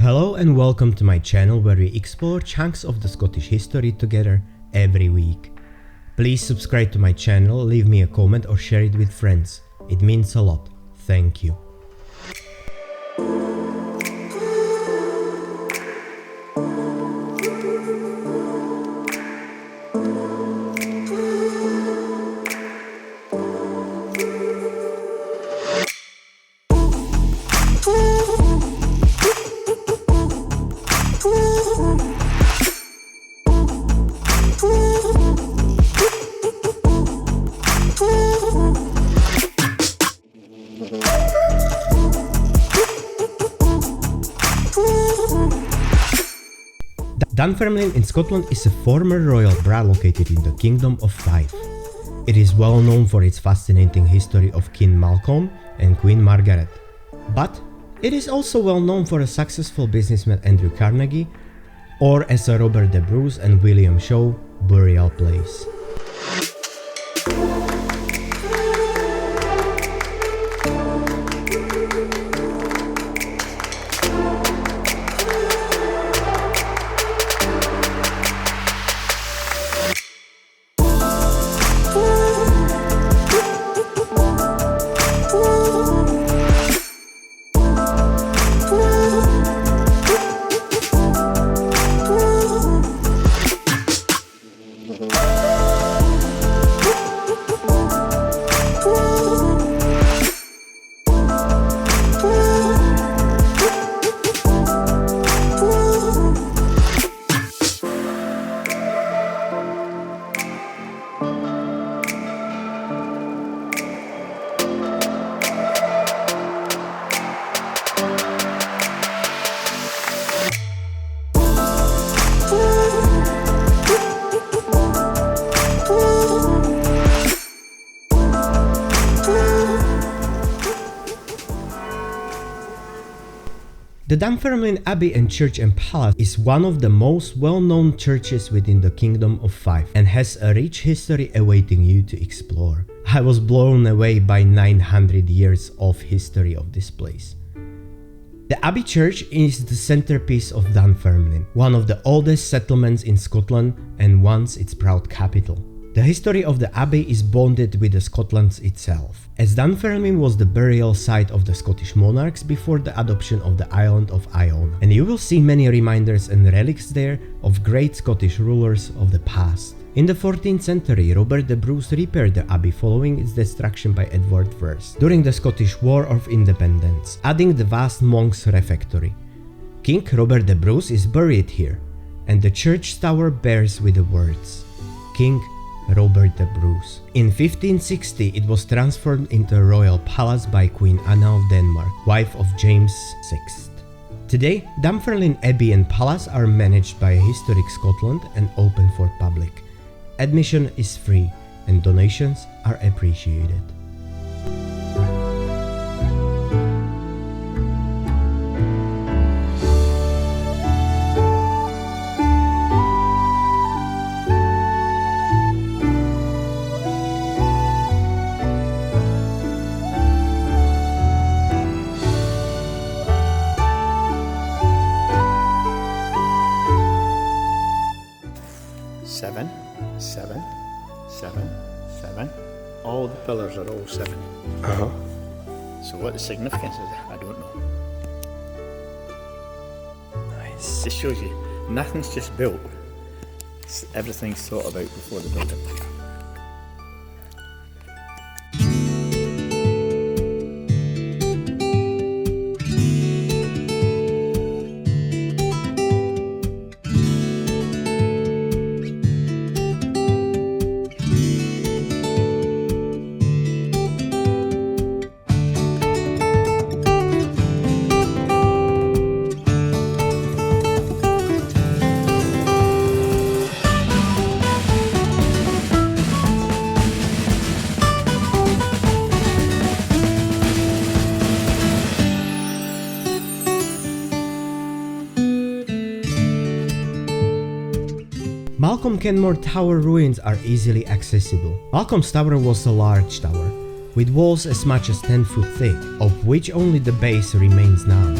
Hello and welcome to my channel where we explore chunks of the Scottish history together every week. Please subscribe to my channel, leave me a comment or share it with friends. It means a lot. Thank you. Dunfermline in Scotland is a former royal burgh located in the Kingdom of Fife. It is well known for its fascinating history of King Malcolm and Queen Margaret. But it is also well known for a successful businessman Andrew Carnegie, or as a Robert the Bruce and William Shaw burial place. The Dunfermline Abbey and Church and Palace is one of the most well-known churches within the Kingdom of Fife and has a rich history awaiting you to explore. I was blown away by 900 years of history of this place. The Abbey Church is the centrepiece of Dunfermline, one of the oldest settlements in Scotland and once its proud capital. The history of the Abbey is bonded with the Scotland itself, as Dunfermline was the burial site of the Scottish monarchs before the adoption of the island of Iona, and you will see many reminders and relics there of great Scottish rulers of the past. In the 14th century, Robert the Bruce repaired the abbey following its destruction by Edward I during the Scottish War of Independence, adding the vast monks' refectory. King Robert the Bruce is buried here, and the church tower bears with the words, King Robert the Bruce. In 1560 it was transformed into a royal palace by Queen Iona of Denmark, wife of James VI. Today, Dunfermline Abbey and Palace are managed by Historic Scotland and open for public. Admission is free and donations are appreciated. Seven, seven, seven, seven. All the pillars are all seven. So what the significance is, I don't know. Nice. Just shows you, nothing's just built. Everything's thought about before the building. Malcolm Canmore Tower ruins are easily accessible. Malcolm's tower was a large tower, with walls as much as 10 foot thick, of which only the base remains now.